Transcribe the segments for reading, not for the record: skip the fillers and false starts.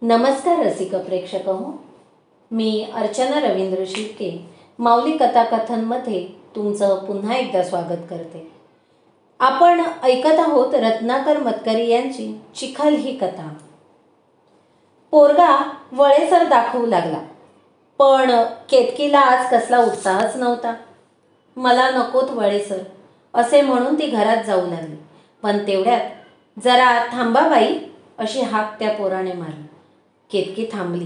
नमस्कार रसिक प्रेक्षक हो, मी अर्चना रवींद्र शिर्के माऊली कथाकथनमध्ये तुमचं पुन्हा एकदा स्वागत करते. आपण ऐकत आहोत रत्नाकर मतकरी यांची चिखल ही कथा. पोरगा वळेसर दाखवू लागला, पण केतकीला आज कसला उत्साहच नव्हता. मला नकोत वळेसर असे म्हणून ती घरात जाऊ लागली. पण तेवढ्यात जरा थांबा बाई अशी हाक त्या पोराने मारली. केतकी थांबली.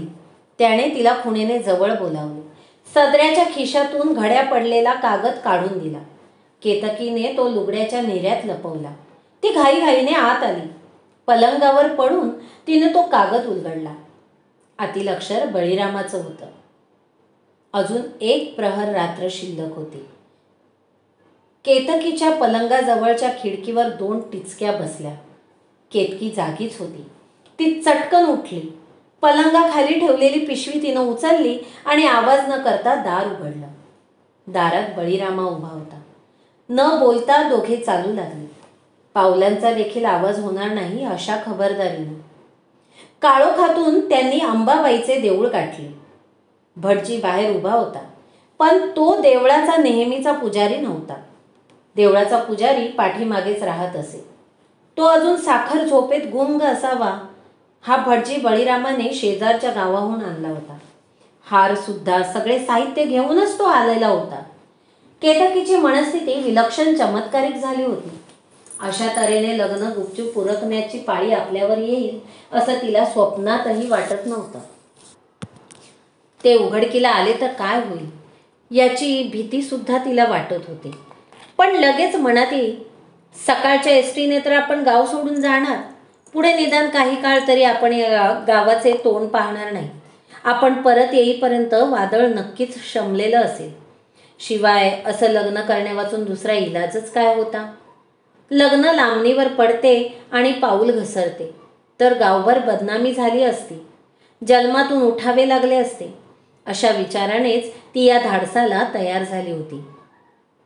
त्याने तिला खुणेने जवळ बोलावले. सदऱ्याच्या खिशातून घड्या पडलेला कागद काढून दिला. केतकीने तो लुगड्याच्या नेऱ्यात लपवला. ती घाईघाईने आत आली. पलंगावर पडून तिने तो कागद उलगडला. आतील अक्षर बळीरामाचं होतं. अजून एक प्रहर रात्र शिल्लक होती. केतकीच्या पलंगाजवळच्या खिडकीवर 2 टिचक्या बसल्या. केतकी जागीच होती. ती चटकन उठली. पलंगाखाली ठेवलेली पिशवी तिनं उचलली आणि आवाज न करता दार उघडलं. दारात बळीरामा उभा होता. न बोलता दोघे चालू लागले. पावलांचा देखील आवाज होणार नाही अशा खबरदारीनं. काळोखातून त्यांनी अंबाबाईचे देऊळ गाठले. भटजी बाहेर उभा होता, पण तो देवळाचा नेहमीचा पुजारी नव्हता. देवळाचा पुजारी पाठीमागेच राहत असे. तो अजून साखर झोपेत गुंग असावा. हा भटजी बळीरामाने शेजारच्या गावाहून आणला होता. हार सुद्धा सगळे साहित्य घेऊनच तो आलेला होता. केतकीची मनस्थिती विलक्षण चमत्कारिक झाली होती. अशा तऱ्हेने लग्न गुपचूप उरकण्याची पाळी आपल्यावर येईल असं तिला स्वप्नातही वाटत नव्हतं. ते उघडकीला आले तर काय होईल याची भीती सुद्धा तिला वाटत होती. पण लगेच मनात येईल, सकाळच्या एसटीने तर आपण गाव सोडून जाणार. पुढे निदान काही काळ तरी आपण या गावाचे तोंड पाहणार नाही. आपण परत येईपर्यंत वादळ नक्कीच शमलेलं असेल. शिवाय असं लग्न करण्यावाचून दुसरा इलाजच काय होता. लग्न लांबणीवर पडते आणि पाऊल घसरते तर गावभर बदनामी झाली असती. जन्मातून उठावे लागले असते. अशा विचारानेच ती या धाडसाला तयार झाली होती.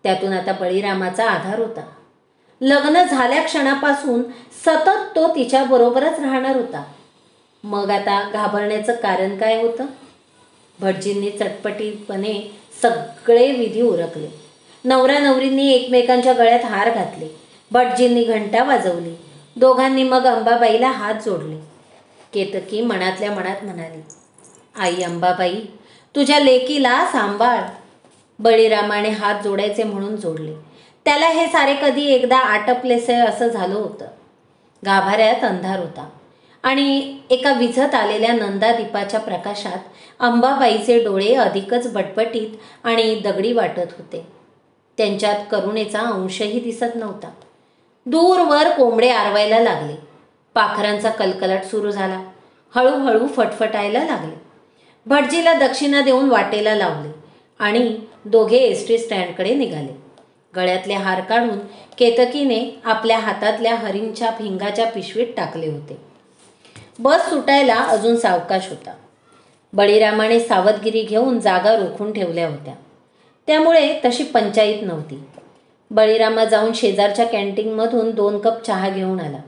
त्यातून आता बळीरामाचा आधार होता. लग्न झाल्या क्षणापासून सतत तो तिच्याबरोबरच राहणार होता. मग आता घाबरण्याचं कारण काय होतं? भटजींनी चटपटीपणे सगळे विधी उरकले. नवरा नवरींनी एकमेकांच्या गळ्यात हार घातले. भटजींनी घंटा वाजवली. दोघांनी मग अंबाबाईला हात जोडले. केतकी मनातल्या मनात म्हणाली, आई अंबाबाई, तुझ्या लेकीला सांभाळ. बळीरामाने हात जोडायचे म्हणून जोडले. त्याला हे सारे कधी एकदा आटपलेसे असं झालं होतं. गाभाऱ्यात अंधार होता आणि एका विझत आलेल्या नंदादीपाच्या प्रकाशात अंबाबाईचे डोळे अधिकच बटबटीत आणि दगडी वाटत होते. त्यांच्यात करुणेचा अंशही दिसत नव्हता. दूरवर कोंबडे आरवायला लागले. पाखरांचा कलकलाट सुरू झाला. हळूहळू फटफटायला लागले. भटजीला दक्षिणा देऊन वाटेला लावले आणि दोघे एसटी स्टँडकडे निघाले. गळ्यातले हार काढून केतकीने आपल्या हातातल्या हरिणच्या भिंगाच्या पिशवीत टाकले होते. बस सुटायला अजून सावकाश होता. बळीरामाने सावधगिरी घेऊन जागा रोखून ठेवल्या होत्या. त्यामुळे तशी पंचायत नव्हती. बळीरामा जाऊन शेजारच्या कॅन्टीनमधून 2 कप चहा घेऊन आला.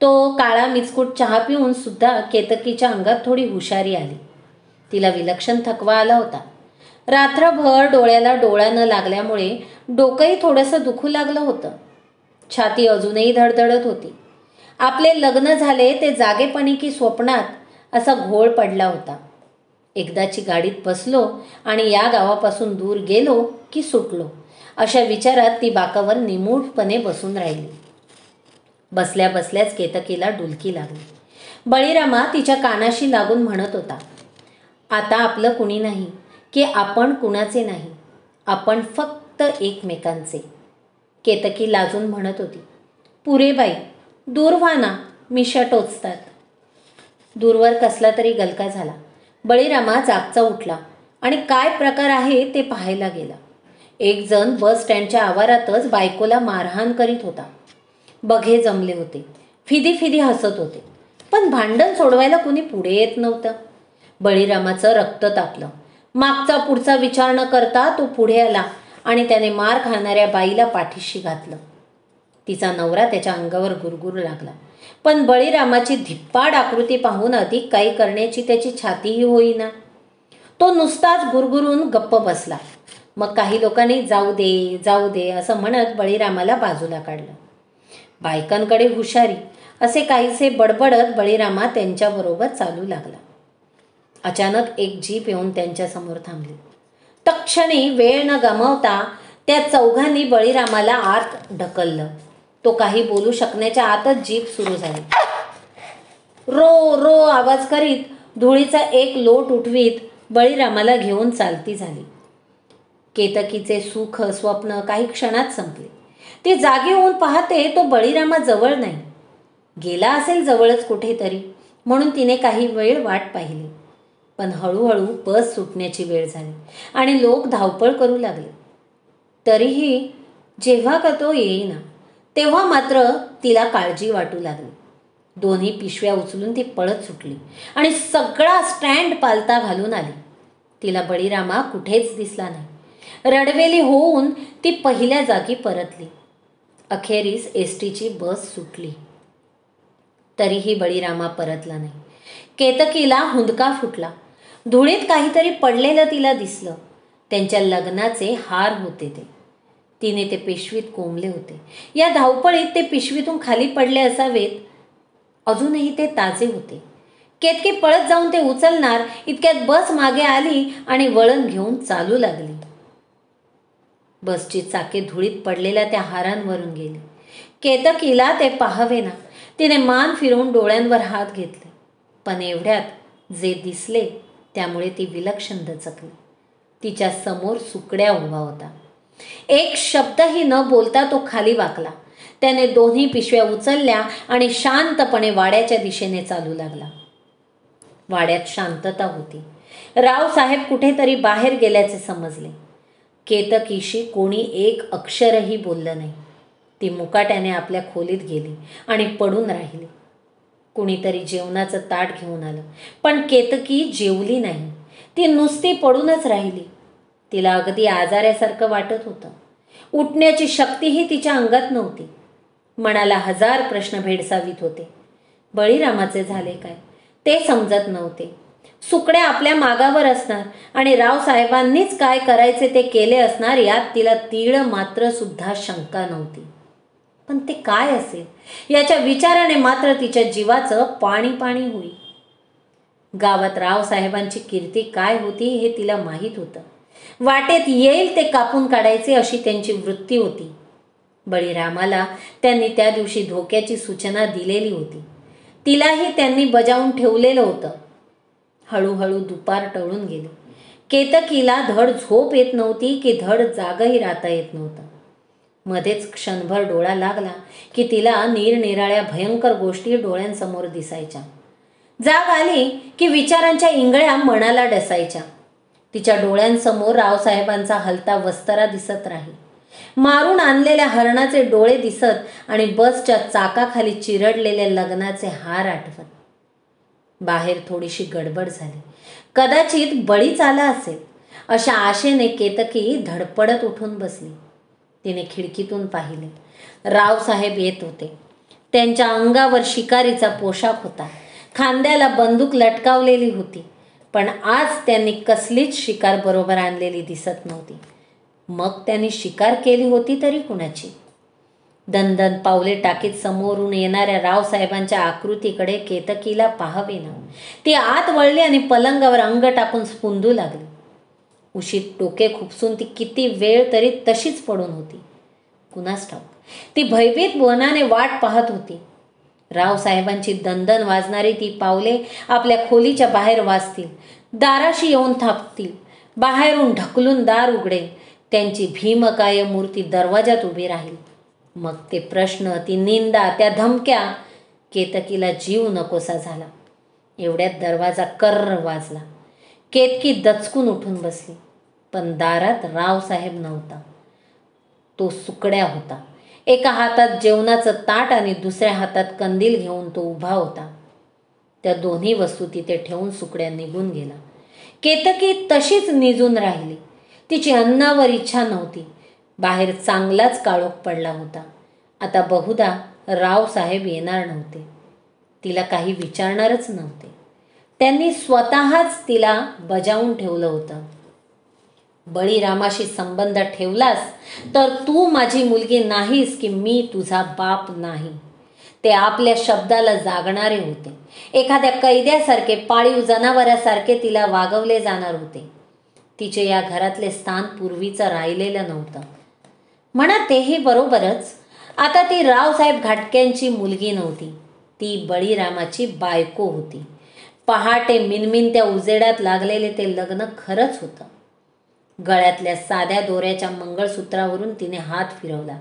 तो काळा मिचकूट चहा पिऊन सुद्धा केतकीच्या अंगात थोडी हुशारी आली. तिला विलक्षण थकवा आला होता. रात्रभर डोळ्याला डोळा न लागल्यामुळे डोकंही थोडंसं दुखू लागलं होतं. छाती अजूनही धडधडत होती. आपले लग्न झाले ते जागेपणी की स्वप्नात असा घोळ पडला होता. एकदाची गाडीत बसलो आणि या गावापासून दूर गेलो की सुटलो अशा विचारात ती बाकावर निमूटपणे बसून राहिली. बसल्या बसल्याच केतकीला डुलकी लागली. बळीरामा तिच्या कानाशी लागून म्हणत होता, आता आपलं कुणी नाही की आपण कुणाचे नाही, आपण फक्त एकमेकांचे. केतकी लाजून म्हणत होती, पुरे बाई, दूर व्हा ना, मिशा टोचतात. दूरवर कसला तरी गलका झाला. बळीरामा जागचा उठला आणि काय प्रकार आहे ते पाहायला गेला. एक जण बस स्टँडच्या आवारातच बायकोला मारहाण करीत होता. बघे जमले होते. फिदी फिदी हसत होते. पण भांडण सोडवायला कुणी पुढे येत नव्हतं. बळीरामाचं रक्त तापलं. मागचा पुढचा विचार न करता तो पुढे आला आणि त्याने मार खाणाऱ्या बाईला पाठीशी घातलं. तिचा नवरा त्याच्या अंगावर गुरगुरू लागला. पण बळीरामाची धिप्पाड आकृती पाहून अधिक काही करण्याची त्याची छातीही होईना. तो नुसताच गुरगुरून गप्प बसला. मग काही लोकांनी जाऊ दे जाऊ दे असं म्हणत बळीरामाला बाजूला काढलं. बायकांकडे हुशारी असे काहीसे बडबडत बळीरामा त्यांच्याबरोबर चालू लागला. अचानक एक जीप येऊन त्यांच्यासमोर थांबली. तत्क्षणी वेळ न गमावता त्या चौघांनी बळीरामाला आत ढकललं. तो काही बोलू शकण्याच्या आतच जीप सुरू झाली. रो रो आवाज करीत धुळीचा एक लोट उठवीत बळीरामाला घेऊन चालती झाली. केतकीचे सुख स्वप्न काही क्षणात संपले. ती जागी होऊन पाहते तो बळीरामा जवळ नाही. गेला असेल जवळच कुठेतरी म्हणून तिने काही वेळ वाट पाहिली. पण हळूहळू बस सुटण्याची वेळ झाली आणि लोक धावपळ करू लागले. तरीही जेव्हा का तो येईना तेव्हा मात्र तिला काळजी वाटू लागली. दोन्ही पिशव्या उचलून ती पळत सुटली आणि सगळा स्टँड पालता घालून आली. तिला बळीरामा कुठेच दिसला नाही. रडवेली होऊन ती पहिल्या जागी परतली. अखेरीस एसटीची बस सुटली. तरीही बळीरामा परतला नाही. केतकीला हुंदका फुटला. धुळीत काहीतरी पडलेलं तिला दिसलं. त्यांच्या लग्नाचे हार होते ते. तिने ते पिशवीत कोंबले होते. या धावपळीत ते पिशवीतून खाली पडले असावेत. अजूनही ते ताजे होते. केतकी पळत जाऊन ते उचलणार इतक्यात बस मागे आली आणि वळण घेऊन चालू लागली. बसची चाके धुळीत पडलेल्या त्या हारांवरून गेली. केतकीला ते पाहावेना. तिने मान फिरवून डोळ्यांवर हात घेतले. पण एवढ्यात जे दिसले त्यामुळे ती विलक्षण दचकली. तिच्या समोर सुकड्या उभा होता. एक शब्दही न बोलता तो खाली वाकला. त्याने दोन्ही पिशव्या उचलल्या आणि शांतपणे वाड्याच्या दिशेने चालू लागला. वाड्यात शांतता होती. रावसाहेब कुठेतरी बाहेर गेल्याचे समजले. केतकीशी कोणी एक अक्षरही बोललं नाही. ती मुकाट्याने आपल्या खोलीत गेली आणि पडून राहिली. कुणीतरी जेवणाचं ताट घेऊन आलं पण केतकी जेवली नाही. ती नुसती पडूनच राहिली. तिला अगदी आजाऱ्यासारखं वाटत होतं. उठण्याची शक्तीही तिच्या अंगात नव्हती. मनाला हजार प्रश्न भेडसावीत होते. बळीरामाचे झाले काय ते समजत नव्हते. सुकड्या आपल्या मागावर असणार आणि रावसाहेबांनीच काय करायचे ते केले असणार यात तिला तीळ मात्र सुद्धा शंका नव्हती. पण ते काय असेल याच्या विचाराने मात्र तिच्या जीवाचं पाणी पाणी होई. गावात रावसाहेबांची कीर्ती काय होती हे तिला माहीत होतं. वाटेत येईल ते कापून काढायचे अशी त्यांची वृत्ती होती. बळीरामाला त्यांनी त्या दिवशी धोक्याची सूचना दिलेली होती. तिलाही त्यांनी बजावून ठेवलेलं होतं. हळूहळू दुपार टळून गेली. केतकीला धड झोप येत नव्हती की धड जागही राहता येत नव्हतं. मध्येच क्षणभर डोळा लागला की तिला निरनिराळ्या भयंकर गोष्टी डोळ्यांसमोर दिसायच्या. जाग आली की विचारांच्या इंगळ्या मनाला डसायच्या. तिच्या डोळ्यांसमोर रावसाहेबांचा हलता वस्तारा दिसत राही. मारून आणलेल्या हरणाचे डोळे दिसत आणि बसच्या चाकाखाली चिरडलेले लग्नाचे हार आठवत. बाहेर थोडीशी गडबड झाली. कदाचित बळीच आला असेल अशा आशेने केतकी धडपडत उठून बसली. तिने खिडकीतून पाहिले. रावसाहेब येत होते. त्यांच्या अंगावर शिकारीचा पोशाख होता. खांद्याला बंदूक लटकावलेली होती. पण आज त्यांनी कसलीच शिकार बरोबर आणलेली दिसत नव्हती. मग त्यांनी शिकार केली होती तरी कुणाची? दणदण पावले टाकीत समोरून येणाऱ्या रावसाहेबांच्या आकृतीकडे केतकीला पाहावेना. ती आत वळली आणि पलंगावर अंग टाकून स्पुंदू लागली. उशीत डोके खुपसून ती किती वेळ तरी तशीच पडून होती. कुणास ठाऊक. ती भयभीत मनाने वाट पाहत होती. रावसाहेबांची दणदण वाजणारी ती पावले आपल्या खोलीच्या बाहेर वाजतील. दाराशी येऊन थापतील. बाहेरून ढकलून दार उघडेल. त्यांची भीमकाय मूर्ती दरवाजात उभी राहील. मग ते प्रश्न, ती निंदा, त्या धमक्या. केतकीला जीव नकोसा झाला. एवढ्यात दरवाजा कर्र वाजला. केतकी दचकून उठून बसली. पण दारात रावसाहेब नव्हता. तो सुकड्या होता. एका हातात जेवणाचं ताट आणि दुसऱ्या हातात कंदील घेऊन तो उभा होता. त्या दोन्ही वस्तू तिथे ठेवून सुकड्या निघून गेला. केतकी तशीच निजून राहिली. तिची अन्नावर इच्छा नव्हती. बाहेर चांगलाच काळोख पडला होता. आता बहुधा रावसाहेब येणार नव्हते. तिला काही विचारणारच नव्हते. त्यांनी स्वतःच तिला बजावून ठेवलं होतं. बळीरामाशी संबंध ठेवलास तर तू माझी मुलगी नाहीस की मी तुझा बाप नाही. ते आपल्या शब्दाला जागणारे होते. एखाद्या कैद्यासारखे, पाळीव जनावरासारखे तिला वागवले जाणार होते. तिचे या घरातले स्थान पूर्वीचं राहिलेलं नव्हतं. म्हणा तेही बरोबरच. आता ती रावसाहेब घाटक्यांची मुलगी नव्हती, ती बळीरामाची बायको होती. पहाटे मिनमिनत्या उजेडात लागलेले ते लग्न खरंच होतं. गळ्यातल्या साध्या दोऱ्याच्या मंगळसूत्रावरून तिने हात फिरवला.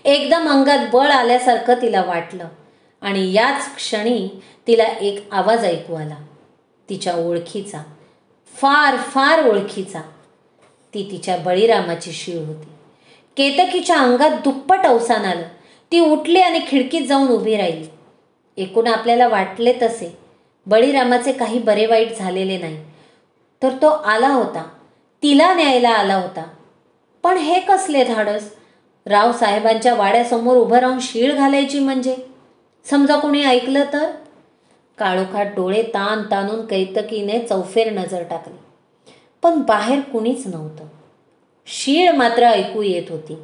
एकदम अंगात बळ आल्यासारखं तिला वाटलं आणि याच क्षणी तिला एक आवाज ऐकू आला. तिच्या ओळखीचा, फार फार ओळखीचा. ती तिच्या बळीरामाची शीळ होती. केतकीच्या अंगात दुप्पट अवसान आलं. ती उठली आणि खिडकीत जाऊन उभी राहिली. एकूण आपल्याला वाटले तसे बळीरामाचे काही बरे वाईट झालेले नाही, तर तो आला होता, तिला न्यायला आला होता. पण हे कसले धाडस? रावसाहेबांच्या वाड्यासमोर उभं राहून शीळ घालायची म्हणजे? समजा कोणी ऐकलं तर? काळोखात डोळे ताण ताणून कैतकीने चौफेर नजर टाकली, पण बाहेर कुणीच नव्हतं. शीळ मात्र ऐकू येत होती.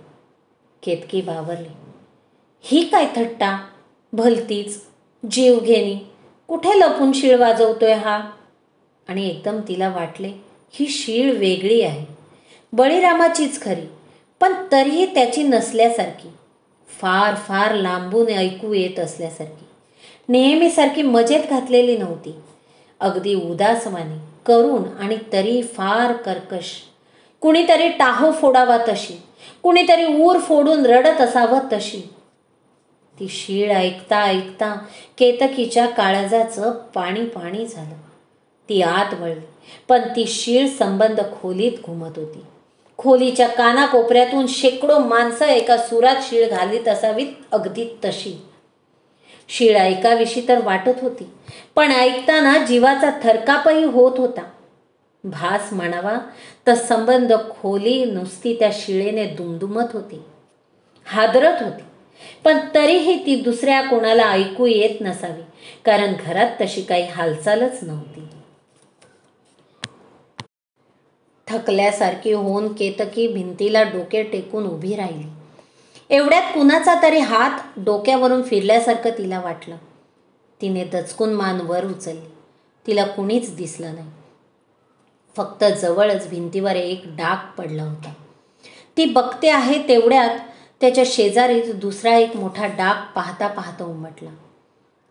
केतकी बावरली. ही काय थट्टा? भलतीच जीवघेणी. कुठे लपून शीळ वाजवतोय हा? आणि एकदम तिला वाटले ही शीळ वेगळी आहे. बळीरामाचीच खरी, पण तरीही त्याची नसल्यासारखी, फार फार लांबून ऐकू येत असल्यासारखी. नेहमीसारखी मजेत घातलेली नव्हती. अगदी उदासवाणी, करुण आणि तरी फार कर्कश. कुणीतरी टाहो फोडावा तशी, कुणीतरी ऊर फोडून रडत असावं तशी. ती शीळ ऐकता ऐकता केतकीच्या काळजाचं पाणी पाणी झालं. ती आत वळली, पण ती शीळ संबंध खोलीत घुमत होती. खोलीच्या कानाकोपऱ्यातून शेकडो माणसं एका सुरात शीळ घालीत असावीत, अगदी तशी. शीळ ऐकाविषयी तर वाटत होती, पण ऐकताना जीवाचा थरकापही होत होता. भास म्हणावा तर संबंध खोली नुसती त्या शिळेने दुमदुमत होती, हादरत होती. पण तरीही ती दुसऱ्या कोणाला ऐकू येत नसावी, कारण घरात तशी काही हालचालच नव्हती. थकल्यासारखी होऊन केतकी भिंतीला डोके टेकून उभी राहिली. एवढ्यात कुणाचा तरी हात डोक्यावरून फिरल्यासारखं तिला वाटलं. तिने दचकून मान वर उचलली. तिला कुणीच दिसलं नाही. फक्त जवळच भिंतीवर एक डाग पडला होता. ती बघते आहे तेवढ्यात त्याच्या शेजारीच दुसरा एक मोठा डाग पाहता पाहता उमटला.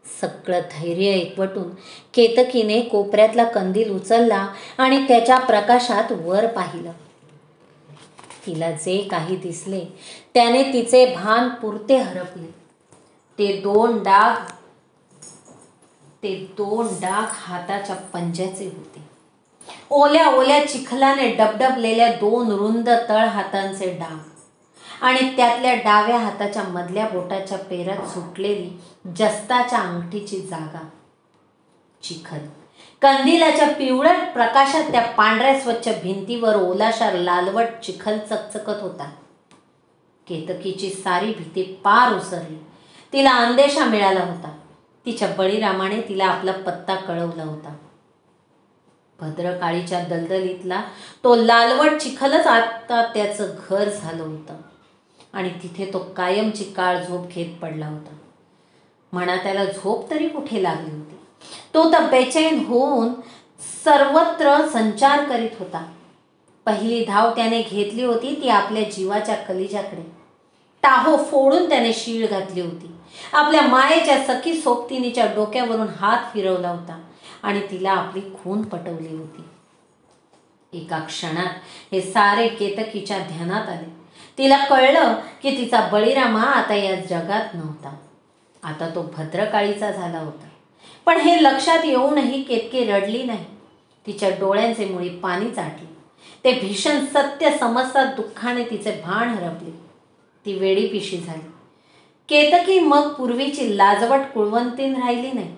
सगळं धैर्य एकवटून केतकीने कोपऱ्यातला कंदील उचलला आणि त्याच्या प्रकाशात वर पाहिलं. तिला जे काही दिसले त्याने तिचे भान पुरते हरपले. ते दोन डाग हाताच्या पंज्याचे होते. ओल्या ओल्या चिखलाने डबडबलेल्या दोन रुंद तळ हातांचे डाग आणि त्यातल्या डाव्या हाताच्या मधल्या बोटाच्या पेरात सुटलेली जस्ताच्या अंगठीची जागा. चिखल. कंदिलाच्या पिवळट प्रकाशात त्या पांढऱ्या स्वच्छ भिंतीवर ओलाशार लालवट चिखल चकचकत होता. केतकीची सारी भीती पार उसरली. तिला अंदेशा मिळाला होता. तिच्या बळीरामाने तिला आपला पत्ता कळवला होता. भद्रकाळीच्या दलदलीतला तो लालवट चिखलच आता त्याचं घर झालं होतं आणि तिथे तो कायमची काळ झोप घेत पडला होता. म्हणा त्याला झोप तरी कुठे लागली होती. तो तर बेचैन होऊन सर्वत्र संचार करीत होता. पहिली धाव त्याने घेतली होती ती आपल्या जीवाच्या कलिजाकडे. टाहो फोडून त्याने शीळ घातली होती. आपल्या मायेच्या सखी सोबतिनीच्या डोक्यावरून हात फिरवला होता आणि तिला आपली खून पटवली होती. एका क्षणात हे सारे केतकीच्या ध्यानात आले. तिला कळलं की तिचा बळीरामा आता या जगात नव्हता. आता तो भद्रकाळीचा झाला होता. पण हे लक्षात येऊनही केतकी रडली नाही. तिच्या डोळ्यांचे मुळी पाणी चाटले. ते भीषण सत्य समजतात दुःखाने तिचे भान हरपले. ती वेडीपिशी झाली. केतकी मग पूर्वीची लाजवट कुळवंतीन राहिली नाही.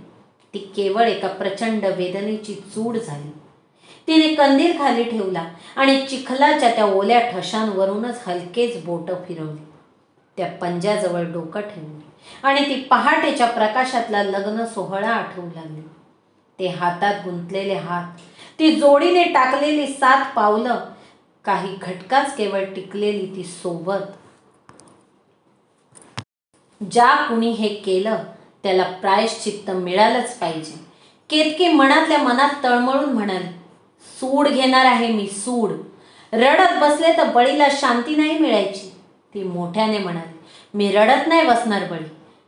ती केवळ एका प्रचंड वेदनेची चूड झाली. तिने कंदील खाली ठेवला आणि चिखलाच्या त्या ओल्या ठशांवरूनच हलकेच बोटं फिरवली. त्या पंजाजवळ डोकं ठेवून आणि ती पहाटेच्या प्रकाशातला लग्न सोहळा आठवू लागली. ते हातात गुंतलेले हात, ती जोडीने टाकलेली 7 पावलं, काही घटकाच केवळ टिकलेली ती सोबत. ज्या कुणी हे केलं त्याला प्रायश्चित्त मिळालंच पाहिजे. केतकी मनातल्या मनात तळमळून म्हणाली, सूड घेणार आहे मी, सूड. रडत बसले तर बळीला शांती नाही मिळायची. ती मोठ्याने म्हणाली, मी रडत नाही बसणार बळी,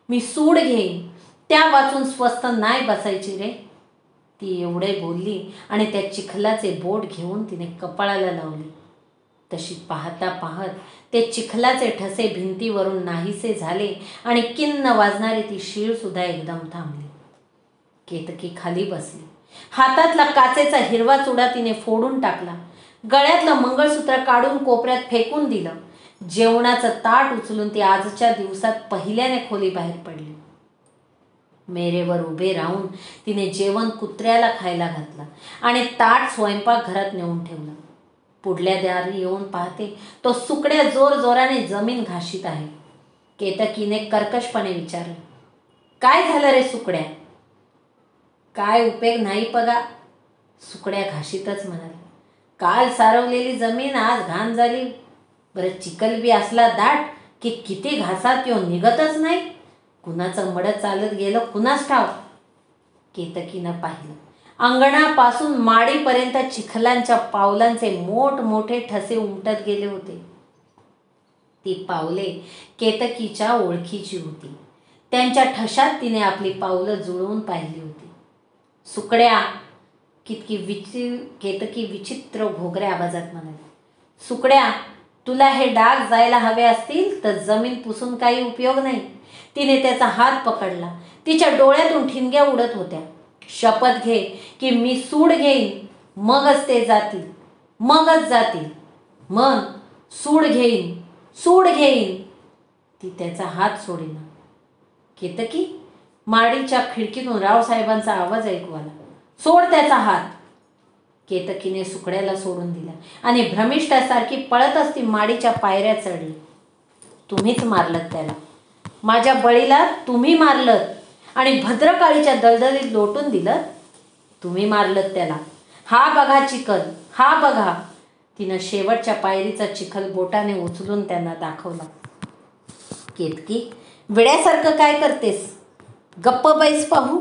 मी सूड घेईन. त्या वाचून स्वस्थ नाही बसायची रे. ती एवढे बोलली आणि त्या चिखलाचे बोट घेऊन तिने कपाळाला लावले. तशी पाहता पाहत ते चिखलाचे ठसे भिंतीवरून नाहीसे झाले आणि किन्न वाजणारी ती शीळ सुद्धा एकदम थांबली. केतकी खाली बसली. हातातला काचेचा हिरवा चुडा तिने फोडून टाकला. गळ्यातलं मंगळसूत्र काढून कोपऱ्यात फेकून दिलं. जेवणाचं ताट उचलून ती आजच्या दिवसात पहिल्याने खोलीबाहेर पडली. मेरेवर उभे राहून तिने जेवण कुत्र्याला खायला घातलं आणि ताट स्वयंपाकघरात नेऊन ठेवलं. पुढल्या दारी येऊन पाहते तो सुकड्या जोर जोराने जमीन घाशीत आहे. केतकीने कर्कशपणे विचारलं, काय झालं रे सुकड्या? काय उपयोग नाही पगा, सुकड्या घाशीतच म्हणाले. काल सारवलेली जमीन आज घाण झाली. बरं चिखल बी असला दाट की किती घासात यो निघतच नाही. कुणाचं मड चालत गेलं कुणास ठाव. केतकीनं पाहिलं, अंगणापासून माडीपर्यंत चिखलांच्या पावलांचे मोठमोठे ठसे उमटत गेले होते. ती पावले केतकीच्या ओळखीची होती. त्यांच्या ठशात तिने आपली पावलं जुळवून पाहिली होती. सुकड्या, केतकी विचित्र घोगऱ्या आवाजात म्हणाली, सुकड्या, तुला हे डाग जायला हवे असतील तर जमीन पुसून काही उपयोग नाही. तिने त्याचा हात पकडला. तिच्या डोळ्यातून ठिणग्या उडत होत्या. शपथ घे की मी सूड घेईन, मगच ते जातील, मगच जातील. मन, सूड घेईन, सूड घेईन. ती त्याचा हात सोडेना. केतकी, माडीच्या खिडकीतून रावसाहेबांचा आवाज ऐकू आला, सोड त्याचा हात. केतकीने सुकड्याला सोडून दिला आणि भ्रमिष्ठासारखी पळतच ती माडीच्या पायऱ्या चढली. तुम्हीच मारलत त्याला, माझ्या बळीला तुम्ही मारलत आणि भद्रकाळीच्या दलदलीत लोटून दिलं. तुम्ही मारलत त्याला. हा बघा चिखल, हा बघा. तिनं शेवटच्या पायरीचा चिखल बोटाने उचलून त्यांना दाखवला. केतकी, वेड्यासारखं काय करतेस? गप्प बैस पाहू.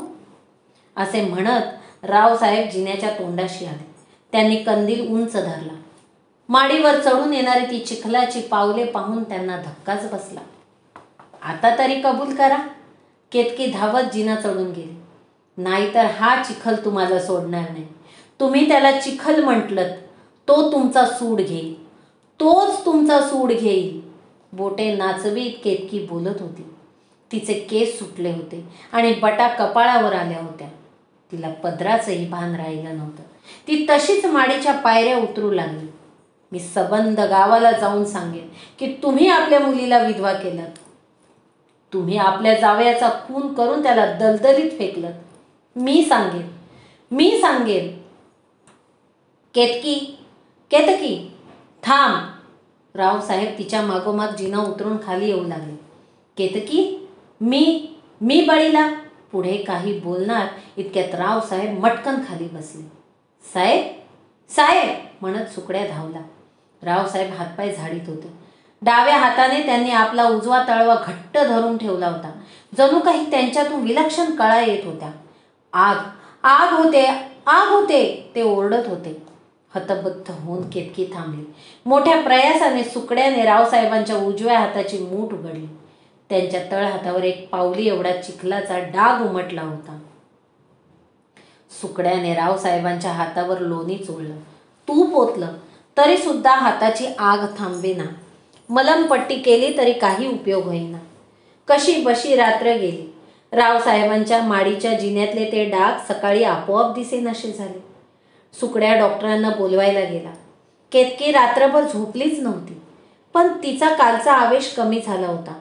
असे म्हणत रावसाहेब जिन्याच्या तोंडाशी आले. त्यांनी कंदील उंच धरला. माडीवर चढून येणारी ती चिखलाची पावले पाहून त्यांना धक्काच बसला. आता तरी कबूल करा. केतकी धावत जिना चढून गेली. नाहीतर हा चिखल तुम्हाला सोडणार नाही. तुम्ही त्याला चिखल म्हटलत, तो तुमचा सूड घेईल, तोच तुमचा सूड घेईल. बोटे नाचवीत केतकी बोलत होती. तिचे केस सुटले होते आणि बटा कपाळावर आल्या होत्या. तिला पदराचंही भान राहिलं नव्हतं. ती तशीच माडीच्या पायऱ्या उतरू लागली. मी सबंध गावाला जाऊन सांगेन की तुम्ही आपल्या मुलीला विधवा केलात. तुम्ही आपल्या जावयाचा खून करून त्याला दलदलीत फेकलत. मी सांगेन, मी सांगेन. केतकी, केतकी, थांब. रावसाहेब तिच्या मागोमाग जिना उतरून खाली येऊ लागले. केतकी, मी बळीला. पुढे काही बोलणार इतक्यात रावसाहेब मटकन खाली बसले. साहेब, साहेब म्हणत सुकड्या धावला. रावसाहेब हातपाय झाडीत होते. डाव्या हाताने त्यांनी आपला उजवा तळवा घट्ट धरून ठेवला होता. जणू काही त्यांच्यातून विलक्षण कळा येत होत्या. आग, आग होते, आग होते, ते ओरडत होते. हतबद्ध होऊन केतकी थांबली. मोठ्या प्रयासाने सुकड्याने रावसाहेबांच्या उजव्या हाताची मूठ उघडली. त्यांच्या तळहातावर एक पावली एवढा चिखलाचा डाग उमटला होता. सुकड्याने रावसाहेबांच्या हातावर लोणी चोळलं, तूप ओतलं, तरी सुद्धा हाताची आग थांबेना. मलमपट्टी केली तरी काही उपयोग होईना. कशी बशी रात्र गेली. रावसाहेबांच्या माडीच्या जिन्यातले ते डाग सकाळी आपोआप दिसेनासे झाले. सुकड्या डॉक्टरांना बोलवायला गेला. केतकी रात्रभर झोपलीच नव्हती. पण तिचा कालचा आवेश कमी झाला होता.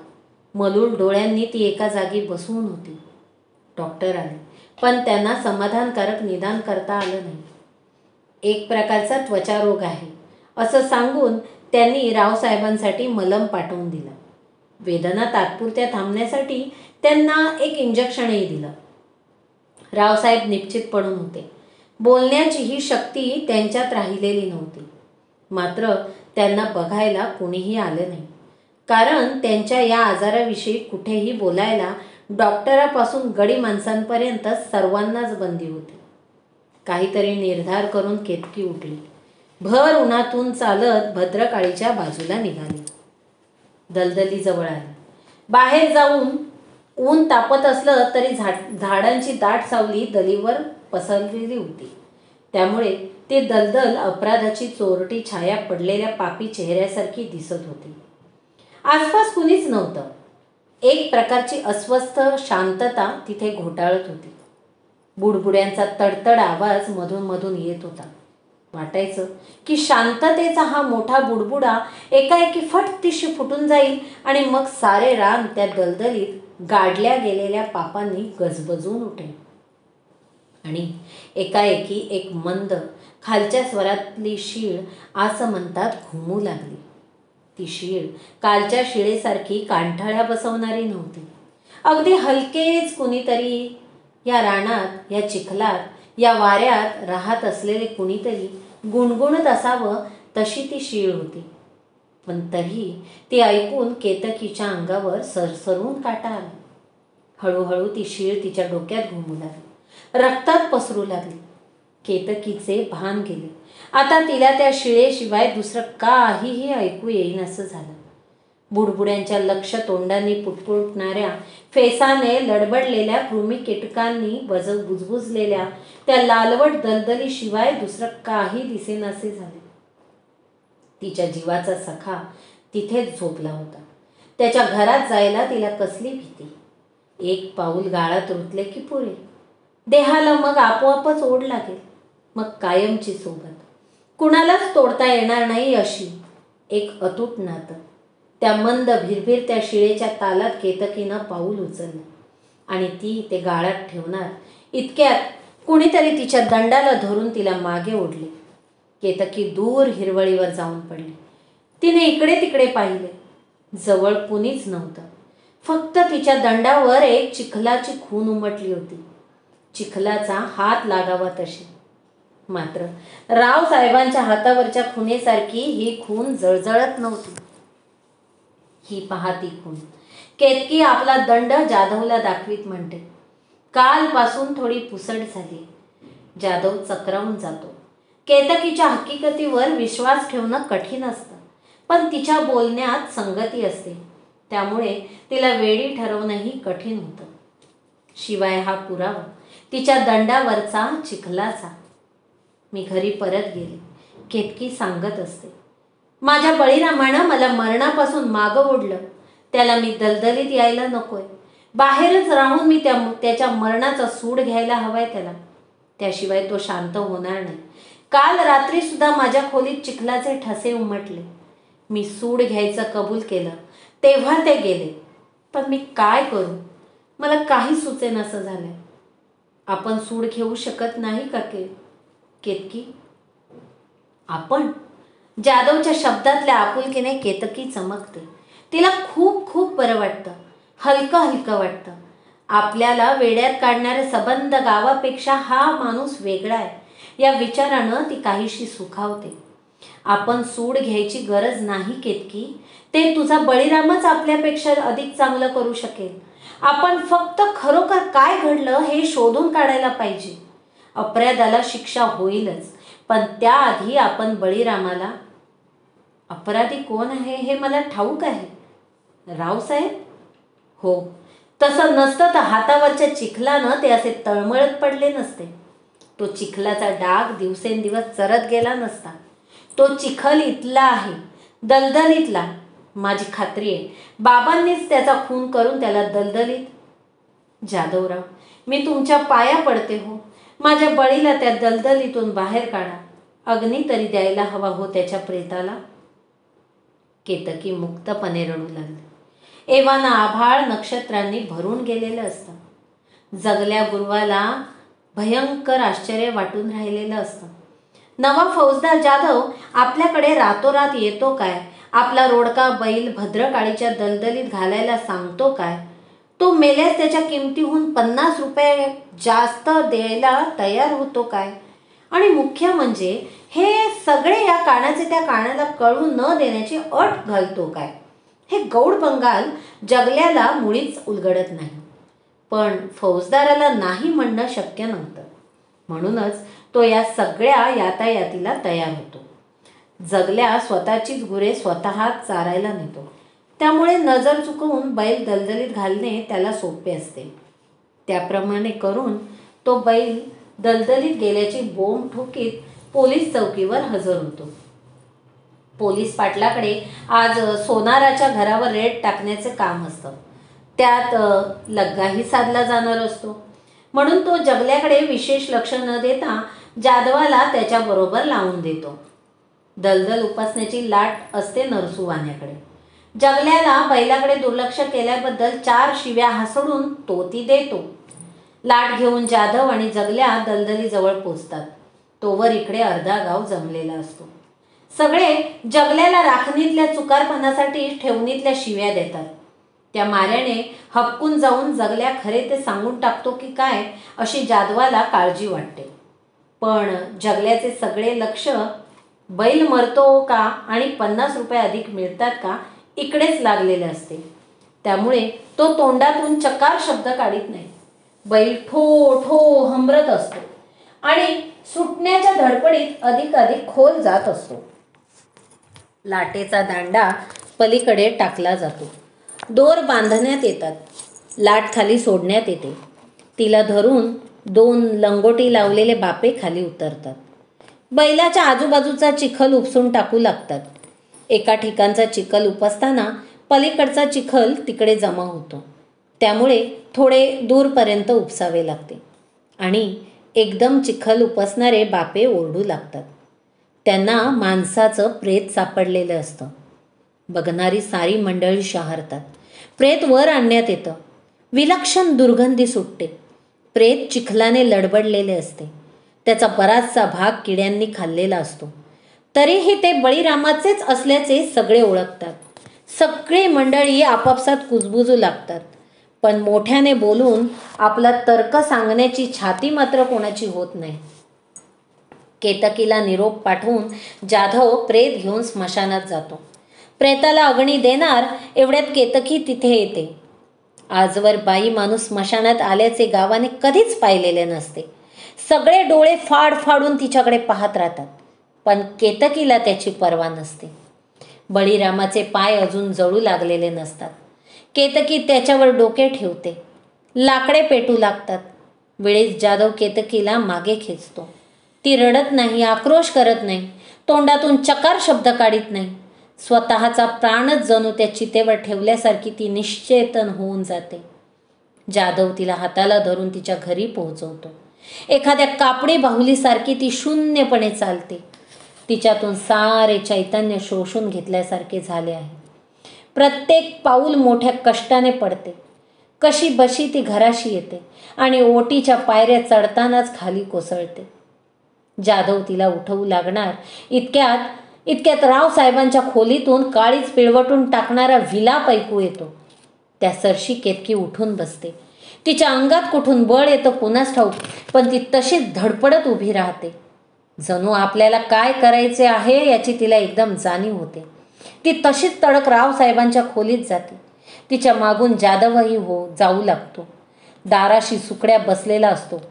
मलूल डोळ्यांनी ती एका जागी बसवून होती. डॉक्टर आले, पण त्यांना समाधानकारक निदान करता आलं नाही. एक प्रकारचा त्वचारोग आहे असं सांगून त्यांनी रावसाहेबांसाठी मलम पाठवून दिला. वेदना तात्पुरत्या थांबण्यासाठी त्यांना एक इंजेक्शनही दिलं. रावसाहेब निश्चित पडून होते. बोलण्याची ही शक्ती त्यांच्यात राहिलेली नव्हती. मात्र त्यांना बघायला कोणीही आलं नाही, कारण त्यांच्या या आजाराविषयी कुठेही बोलायला डॉक्टरापासून गडी माणसांपर्यंत सर्वांनाच बंदी होती. काहीतरी निर्धार करून केतकी उठली. भर उन्हातून चालत भद्रकाळीच्या बाजूला निघाली. दलदलीजवळ आली. बाहेर जाऊन ऊन तापत असलं तरी झाडांची दाट सावली दलीवर पसरलेली होती. त्यामुळे ती दलदल अपराधाची चोरटी छाया पडलेल्या पापी चेहऱ्यासारखी दिसत होती. आसपास कुणीच नव्हतं. एक प्रकारची अस्वस्थ शांतता तिथे घोटाळत होती. बुडबुड्यांचा तडतड आवाज मधून मधून येत होता. वाटायचं की शांततेचा हा मोठा बुडबुडा एकाएकी फटदिशी फुटून जाईल आणि मग सारे रान त्या दलदलीत गाडल्या गेलेल्या पापांनी गजबजून उठेल. आणि एकाएकी एक मंद खालच्या स्वरातली शीळ असं म्हणतात घुमू लागली. ती शीळ कालच्या शिळेसारखी कांठाळ्या बसवणारी नव्हती. अगदी हलकेच कुणीतरी या रानात, या चिखलात, या वाऱ्यात राहत असलेले कुणीतरी गुणगुणत असावं तशी ती शीळ होती. पण तरी ती ऐकून केतकीच्या अंगावर सरसरून काटा आला. हळूहळू ती शीळ तिच्या डोक्यात घुमू लागली. रक्तात पसरू लागली. केतकीचे भान गेले. आता तिला त्या शिळेशिवाय दुसरं काहीही ऐकू येईन असं झालं. बुडबुड्यांच्या लक्ष तोंडांनी पुटपुटणाऱ्या फेसाने लडबडलेल्या कृमी कीटकांनी बुजबुजलेल्या त्या लालवट दलदलीशिवाय दुसरं काही दिसेनासे झाले. तिच्या जीवाचा सखा तिथेच झोपला होता. त्याच्या घरात जायला तिला कसली भीती. एक पाऊल गाळात रुतले की पुरे. देहाला मग आपोआपच ओढ लागेल. मग कायमची सोबत. कुणालाच तोडता येणार नाही अशी एक अतूट नातं. त्या मंद भिरभिर त्या शिळेच्या तालात केतकीनं पाऊल उचललं आणि ती ते गाळात ठेवणार इतक्यात कुणीतरी तिच्या दंडाला धरून तिला मागे ओढले. केतकी दूर हिरवळीवर जाऊन पडली. तिने इकडे तिकडे पाहिले. जवळ कुणीच नव्हतं. फक्त तिच्या दंडावर एक चिखलाची खून उमटली होती. चिखलाचा हात लागावा तशी. मात्र रावसाहेबांच्या हातावरच्या खुनेसारखी ही खून जळजळत नव्हती. ही पहा ती खून. केतकी आपला दंड जाधवला दाखवीत म्हणते. कालपासून थोडी पुसट झाली. जाधव चक्रावून जातो. केतकीच्या हकीकतीवर विश्वास ठेवणं कठीण असतं, पण तिच्या बोलण्यात संगती असते. त्यामुळे तिला वेडी ठरवणंही कठीण होतं. शिवाय हा पुरावा तिच्या दंडावरचा चिखलाचा. मी घरी परत गेले. केतकी सांगत असते. माझ्या बळीरामानं मला मरणापासून मागं ओढलं. त्याला मी दलदलीत यायला नकोय. बाहेरच राहून मी त्याच्या मरणाचा सूड घ्यायला हवाय त्याला. त्याशिवाय तो शांत होणार नाही. काल रात्री सुद्धा माझ्या खोलीत चिखलाचे ठसे उमटले. मी सूड घ्यायचं कबूल केलं तेव्हा ते गेले. पण मी काय करू? मला काही सुचेनासं झालंय. आपण सूड घेऊ शकत नाही का केतकी? आपण? जाधवच्या शब्दातल्या आपुलकीने केतकी चमकते. तिला खूप खूप बरं वाटतं. हलकं हलकं वाटतं. आपल्याला वेड्यात काढणाऱ्या सबंध गावापेक्षा हा माणूस वेगळा आहे या विचारानं ती काहीशी सुखावते. आपण सूड घ्यायची गरज नाही केतकी. ते तुझा बळीरामच आपल्यापेक्षा अधिक चांगलं करू शकेल. आपण फक्त खरोखर काय घडलं हे शोधून काढायला पाहिजे. अपराधाला शिक्षा होईलच, पण त्याआधी आपण बळीरामाला. अपराधी कोण आहे हे मला ठाऊक आहे. रावसाहेब? हो. तसं नसतं तर हातावरच्या चिखलानं ते असे तळमळत पडले नसते. तो चिखलाचा डाग दिवसेंदिवस चरत गेला नसता. तो चिखल इथला आहे, दलदलीतला. माझी खात्री आहे बाबांनीच त्याचा खून करून त्याला दलदलीत. जाधवराव, मी तुमच्या पाया पडते हो. माझ्या बळीला त्या दलदलीतून बाहेर काढा. अग्नी तरी द्यायला हवा हो त्याच्या प्रेताला. केतकी मुक्तपणे रडू लागली. एव्हाना आभाळ नक्षत्रांनी भरून गेलेलं असतं. जगल्या गुरुवाला भयंकर आश्चर्य वाटून राहिलेलं असतं. नवा फौजदार जाधव आपल्याकडे रातोरात येतो काय आपला रोडका बैल भद्रकाळीच्या दलदलीत घालायला सांगतो काय? तो मेल्यास त्याच्या किमतीहून 50 रुपये जास्त द्यायला तयार होतो काय? आणि मुख्य म्हणजे हे सगळे या कानाचे त्या कानाला कळू न देण्याची अट घालतो काय? हे गौड बंगाल जगल्याला मुळीच उलगडत नाही. पण फौजदाराला नाही म्हणणं शक्य नव्हतं. म्हणूनच तो या सगळ्या यातायातीला तयार होतो. जगल्या स्वतःचीच गुरे स्वतः चारायला नेतो. त्यामुळे नजर चुकवून बैल दलदलीत घालणे त्याला सोपे असते. त्याप्रमाणे करून तो बैल दलदलीत गेल्याची बोंब ठोकीत पोलीस चौकीवर हजर होतो. पोलीस पाटलाकडे आज सोनाराच्या घरावर रेड टाकण्याचे काम असतं. त्यात लग्गाही साधला जाणार असतो. म्हणून तो जगल्याकडे विशेष लक्ष न देता जाधवाला त्याच्याबरोबर लावून देतो. दलदल उपसण्याची लाट असते नरसुवाण्याकडे. जगल्याला बैलाकडे दुर्लक्ष केल्याबद्दल 4 शिव्या हसडून तो ती देतो. लाट घेऊन जाधव आणि जगल्या दलदलीजवळ पोचतात. तोवर इकडे अर्धा गाव जमलेला असतो. सगळे जगल्याला राखणीतल्या चुकारपणासाठी ठेवणीतल्या शिव्या देतात. त्या माऱ्याने हपकून जाऊन जगल्या खरे ते सांगून टाकतो की काय अशी जाधवाला काळजी वाटते. पण जगल्याचे सगळे लक्ष बैल मरतो का आणि 50 रुपये अधिक मिळतात का इकडेच लागलेले असते. त्यामुळे तो तोंडातून चकार शब्द काढीत नाही. बैल ठो ठो हंबरत असतो आणि सुटण्याच्या धडपडीत अधिक खोल जात असतो. लाटेचा दांडा पलीकडे टाकला जातो. दोर बांधण्यात येतात. लाट खाली सोडण्यात येते. तिला धरून 2 लंगोटी लावलेले बापे खाली उतरतात. बैलाच्या आजूबाजूचा चिखल उपसून टाकू लागतात. एका ठिकाणचा चिखल उपसताना पलीकडचा चिखल तिकडे जमा होतो. त्यामुळे थोडे दूरपर्यंत उपसावे लागते आणि एकदम चिखल उपसणारे बापे ओरडू लागतात. त्यांना माणसाचं प्रेत सापडलेलं असतं. बघणारी सारी मंडळी शहारतात. प्रेत वर आणण्यात येतं. विलक्षण दुर्गंधी सुटते. प्रेत चिखलाने लडबडलेले असते. त्याचा बराचसा भाग किड्यांनी खाल्लेला असतो. तरीही ते बळीरामाचेच असल्याचे सगळे ओळखतात. सगळी मंडळी आपापसात कुजबुजू लागतात. पण मोठ्याने बोलून आपला तर्क सांगण्याची छाती मात्र कोणाची होत नाही. केतकीला निरोप पाठवून जाधव प्रेत घेऊन स्मशानात जातो. प्रेताला अग्नी देणार एवढ्यात केतकी तिथे येते. आजवर बाई माणूस स्मशानात आल्याचे गावाने कधीच पाहिलेले नसते. सगळे डोळे फाड फाडून तिच्याकडे पाहत राहतात. पण केतकीला त्याची पर्वा नसते. बळीरामाचे पाय अजून जळू लागलेले नसतात. केतकी त्याच्यावर डोके ठेवते. लाकडे पेटू लागतात. वेळेस जाधव केतकीला मागे खेचतो. ती रडत नाही, आक्रोश करत नाही, तोंडातून चकार शब्द काढीत नाही. स्वतःचा प्राणच जणू त्या चितेवर ठेवल्यासारखी ती निश्चेतन होऊन जाते. जाधव तिला हाताला धरून तिच्या घरी पोहोचवतो. एखाद्या कापडी बाहुलीसारखी ती शून्यपणे चालते. तिच्यातून सारे चैतन्य शोषून घेतल्यासारखे झाले आहे. प्रत्येक पाऊल मोठ्या कष्टाने पडते. कशी बशी ती घराशी येते आणि ओटीच्या पायऱ्या चढतानाच खाली कोसळते. जाधव तिला उठवू लागणार इतक्यात रावसाहेबांच्या खोलीतून काळीच पिळवटून टाकणारा विलाप ऐकू येतो. त्या सरशी केतकी उठून बसते. तिच्या अंगात कुठून बळ येतं कुणास ठाऊक, पण ती तशीच धडपडत उभी राहते. जणू आपल्याला काय करायचे आहे याची तिला एकदम जाणीव होते. ती तशीच तडक रावसाहेबांच्या खोलीत जाते. तिच्या मागून जाधवही जाऊ लागतो. दाराशी सुकड्या बसलेला असतो,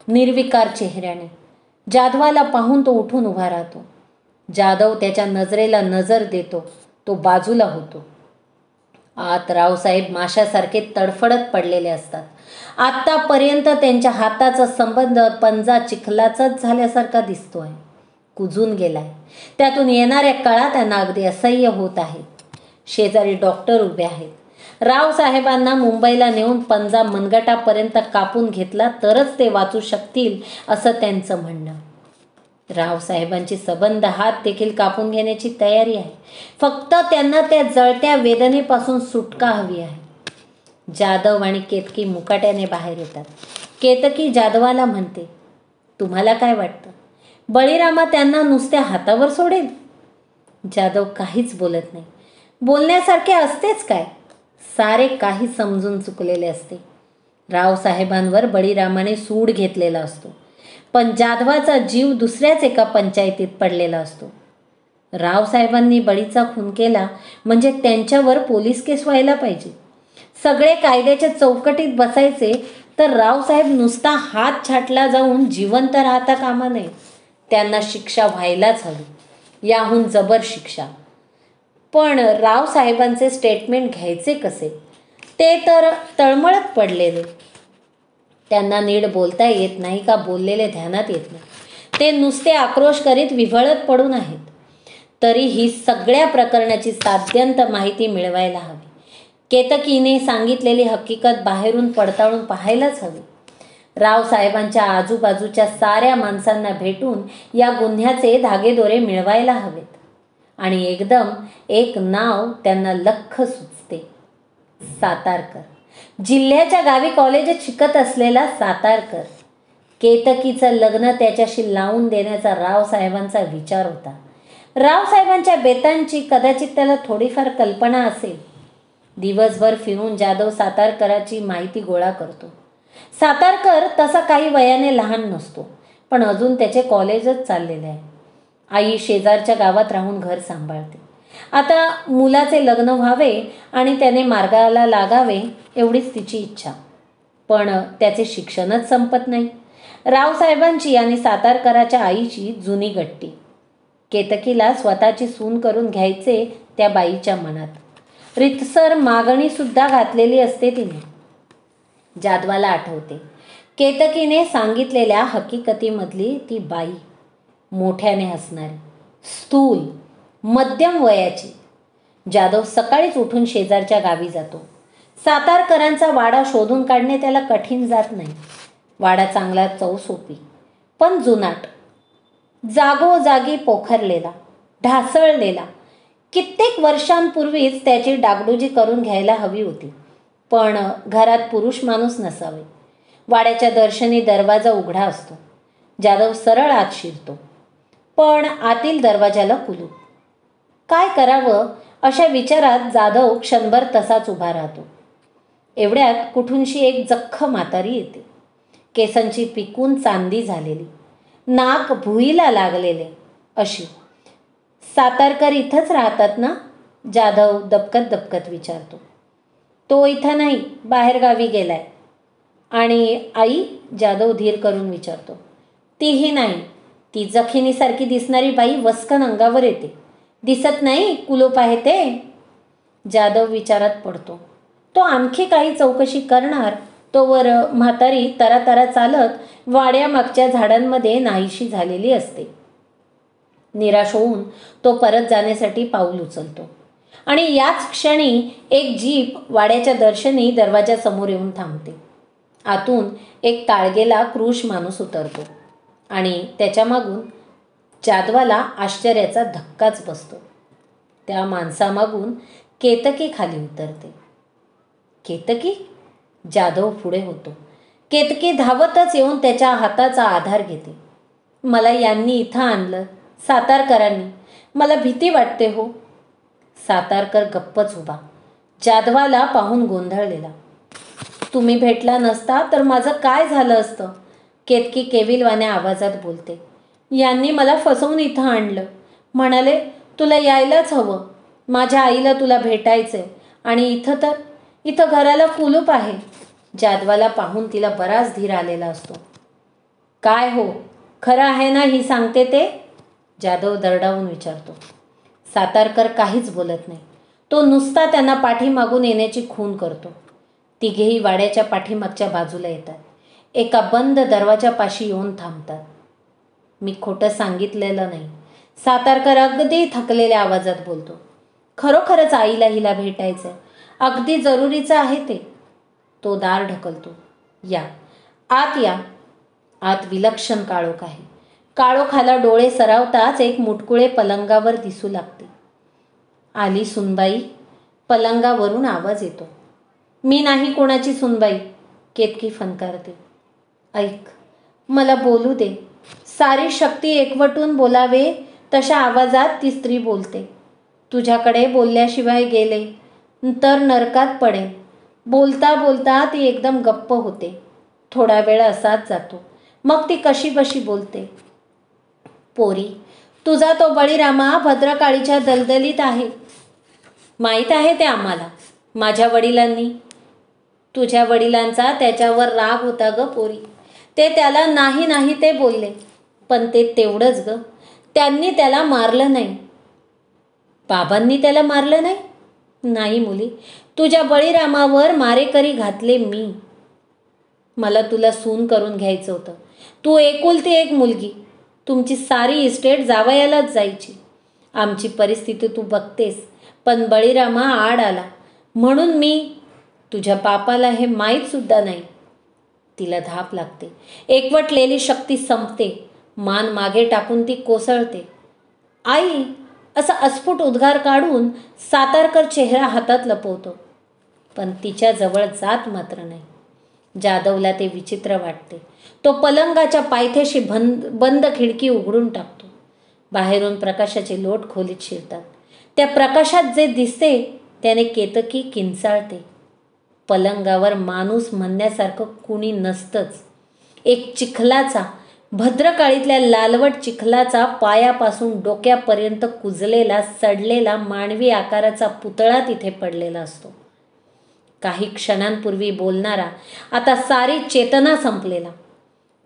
निर्विकार चेहऱ्याने. जाधवाला पाहून तो उठून उभा राहतो. जाधव त्याच्या नजरेला नजर देतो. तो बाजूला होतो. आत रावसाहेब माशासारखे तडफडत पडलेले असतात. आत्तापर्यंत त्यांच्या हाताचा संबंध पंजा चिखलाचाच झाल्यासारखा दिसतोय. कुजून गेलाय. त्यातून येणाऱ्या कळा त्यांना अगदी असह्य होत आहे. शेजारी डॉक्टर उभे आहेत. रावसाहेबांना मुंबईला नेऊन पंजा मनगटापर्यंत कापून घेतला तरच ते वाचू शकतील असं त्यांचं म्हणणं. रावसाहेबांची सबंध हात देखील कापून घेण्याची तयारी आहे. फक्त त्यांना त्या जळत्या वेदनेपासून सुटका हवी आहे. जाधव आणि केतकी मुकाट्याने बाहेर येतात. केतकी जाधवाला म्हणते, तुम्हाला काय वाटतं? बळीरामा त्यांना नुसत्या हातावर सोडेल? जाधव काहीच बोलत नाही. बोलण्यासारखे असतेच काय? सारे काही समजून चुकलेले असते. रावसाहेबांवर बळीरामाने सूड घेतलेला असतो, पण जाधवाचा जीव दुसऱ्याच एका पंचायतीत पडलेला असतो. रावसाहेबांनी बळीचा खून केला म्हणजे त्यांच्यावर पोलीस केस व्हायला पाहिजे. सगळे कायद्याच्या चौकटीत बसायचे तर रावसाहेब नुसता हात छाटला जाऊन जिवंत राहता कामा नये. त्यांना शिक्षा व्हायलाच हवी, याहून जबर शिक्षा. पण रावसाहेबांचे स्टेटमेंट घ्यायचे कसे ते तर तळमळत पडलेले. त्यांना नीट बोलता येत नाही का बोललेले ध्यानात येत नाही. ते नुसते आक्रोश करीत विव्हळत पडून आहेत. तरी ही सगळ्या प्रकरणाची साध्यंत माहिती मिळवायला हवी. केतकीने सांगितलेली हकीकत बाहेरून पडताळून पाहायलाच हवी. रावसाहेबांच्या आजूबाजूच्या साऱ्या माणसांना भेटून या गुन्ह्याचे धागेदोरे मिळवायला हवेत. आणि एकदम एक नाव त्यांना लख्ख सुचते. सातारकर. जिल्ह्याच्या गावी कॉलेजात शिकत असलेला सातारकर. केतकीचं लग्न त्याच्याशी लावून देण्याचा रावसाहेबांचा विचार होता. रावसाहेबांच्या बेतांची कदाचित त्याला थोडीफार कल्पना असेल. दिवसभर फिरून जाधव सातारकराची माहिती गोळा करतो. सातारकर तसा काही वयाने लहान नसतो, पण अजून त्याचे कॉलेजच चाललेले आहे. आई शेजारच्या गावात राहून घर सांभाळते. आता मुलाचे लग्न व्हावे आणि त्याने मार्गाला लागावे एवढीच तिची इच्छा. पण त्याचे शिक्षणच संपत नाही. रावसाहेबांची आणि सातारकराच्या आईची जुनी गट्टी. केतकीला स्वतःची सून करून घ्यायचे त्या बाईच्या मनात. रितसर मागणीसुद्धा घातलेली असते तिने. जाधवाला आठवते केतकीने सांगितलेल्या हकीकतीमधली ती बाई. मोठ्याने हसणारी, स्थूल, मध्यम वयाची. जाधव सकाळीच उठून शेजारच्या गावी जातो. सातारकरांचा वाडा शोधून काढणे त्याला कठीण जात नाही. वाडा चांगला चौसोपी पण जुनाट, जागोजागी पोखरलेला, ढासळलेला. कित्येक वर्षांपूर्वीच त्याची डागडुजी करून घ्यायला हवी होती, पण घरात पुरुष माणूस नसावे. वाड्याच्या दर्शनी दरवाजा उघडा असतो. जाधव सरळ आत शिरतो, पण आतील दरवाजाला कुलूप. काय करावं अशा विचारात जाधव क्षणभर तसाच उभा राहतो. एवढ्यात कुठूनशी एक जख्ख म्हातारी येते. केसांची पिकून चांदी झालेली, नाक भुईला लागलेले अशी. सातारकर इथंच राहतात ना? जाधव दबकत दबकत विचारतो. तो इथं नाही, बाहेरगावी गेलाय. आणि आई? जाधव धीर करून विचारतो. तीही नाही. ती जखिनीसारखी दिसणारी बाई वस्कन अंगावर येते. दिसत नाही कुलूप आहे ते? जाधव विचारात पडतो. तो आणखी काही चौकशी करणार तोवर म्हातारी तरातरा चालत वाड्यामागच्या झाडांमध्ये नाहीशी झालेली असते. निराश होऊन तो परत जाण्यासाठी पाऊल उचलतो आणि याच क्षणी एक जीप वाड्याच्या दर्शनी दरवाजासमोर येऊन थांबते. आतून एक ताळगेला क्रूश माणूस उतरतो आणि त्याच्या मागून जाधवाला आश्चर्याचा धक्काच बसतो. त्या माणसामागून केतकी खाली उतरते. केतकी? जाधव पुढे होतो. केतकी धावतच येऊन त्याच्या हाताचा आधार घेते. मला यांनी इथं आणलं, सातारकरांनी. मला भीती वाटते हो. सातारकर गप्पच उभा, जाधवाला पाहून गोंधळलेला. तुम्ही भेटला नसता तर माझं काय झालं असतं? केतकी केविलवाण्या आवाजात बोलते. यांनी मला फसवून इथं आणलं. म्हणाले तुला यायलाच हवं, माझ्या आईला तुला भेटायचंय. आणि इथं घराला कुलूप आहे. जाधवाला पाहून तिला बराच धीर आलेला असतो. काय हो, खरं आहे ना ही सांगते ते? जाधव दरडावून विचारतो. सातारकर काहीच बोलत नाही. तो नुसता त्यांना पाठीमागून येण्याची खूण करतो. तिघेही वाड्याच्या पाठीमागच्या बाजूला येतात. एका बंद दरवाजापाशी येऊन थांबतात. मी खोटं सांगितलेलं नाही, सातारकर अगदी थकलेल्या आवाजात बोलतो. खरोखरच आईला हिला भेटायचंय. अगदी जरुरीचं आहे ते. तो दार ढकलतो. या आत या. आत विलक्षण काळोख आहे. काळोखाला डोळे सरावताच एक मुटकुळे पलंगावर दिसू लागते. आली सुनबाई? पलंगावरून आवाज येतो. मी नाही कोणाची सुनबाई, केतकी फणकारते. ऐक, मला बोलू दे. सारी शक्ती एकवटून बोलावे तशा आवाजात ती स्त्री बोलते. तुझ्याकडे बोलल्याशिवाय गेले तर नरकात पडेल. बोलता बोलता ती एकदम गप्प होते. थोडा वेळ असाच जातो. मग ती कशीबशी बोलते. पोरी, तुझा तो बळीरामा भद्रकाळीच्या दलदलीत आहे. माहीत आहे ते आम्हाला. माझ्या वडिलांनी. तुझ्या वडिलांचा त्याच्यावर राग होता ग पोरी. ते त्याला नाही नाही ते बोलले. पण ते तेवढंच ग. त्यांनी त्याला मारलं नाही. बाबांनी त्याला मारलं नाही? नाही मुली. तुझ्या बळीरामावर मारेकरी घातले मी. मला तुला सून करून घ्यायचं होतं. तू एकुलती एक मुलगी. तुमची सारी इस्टेट जावयालाच जायची. आमची परिस्थिती तू बघतेस. पण बळीरामा आड आला म्हणून मी. तुझ्या बापाला हे माहीतसुद्धा नाही. तिला धाप लागते. एकवटलेली शक्ती संपते. मान मागे टाकून ती कोसळते. आई, असा अस्फुट उद्गार काढून सातारकर चेहरा हातात लपवतो. पण तिच्याजवळ जात मात्र नाही. जाधवला ते विचित्र वाटते. तो पलंगाच्या पायथ्याशी बंद खिडकी उघडून टाकतो. बाहेरून प्रकाशाचे लोट खोलीत शिरतात. त्या प्रकाशात जे दिसते त्याने केतकी किंचाळते. पलंगावर माणूस म्हणण्यासारखं कुणी नसतंच. एक चिखलाचा, भद्रकाळीतल्या लालवट चिखलाचा पायापासून डोक्यापर्यंत कुजलेला सडलेला मानवी आकाराचा पुतळा तिथे पडलेला असतो. काही क्षणांपूर्वी बोलणारा आता सारी चेतना संपलेला.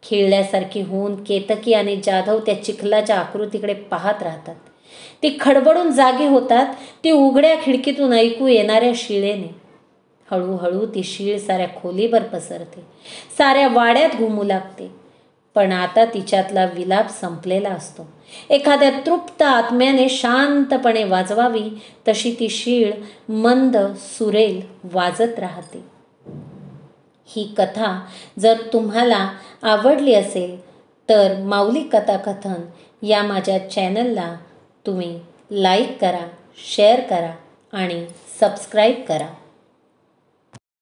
खिळल्यासारखी होऊन केतकी आणि जाधव त्या चिखलाच्या आकृतीकडे पाहत राहतात. ती खडबडून जागी होतात. ती उघड्या खिडकीतून ऐकू येणाऱ्या शिळेने. हळूहळू ती शीळ साऱ्या खोलीभर पसरते. साऱ्या वाड्यात घुमू लागते. पण आता तिच्यातला विलाप संपलेला असतो. एखाद्या तृप्त आत्म्याने शांतपणे वाजवावी तशी ती शीळ मंद सुरेल वाजत राहते. ही कथा जर तुम्हाला आवडली असेल तर माऊली कथाकथन या माझ्या चॅनलला तुम्ही लाईक करा, शेअर करा आणि सबस्क्राईब करा.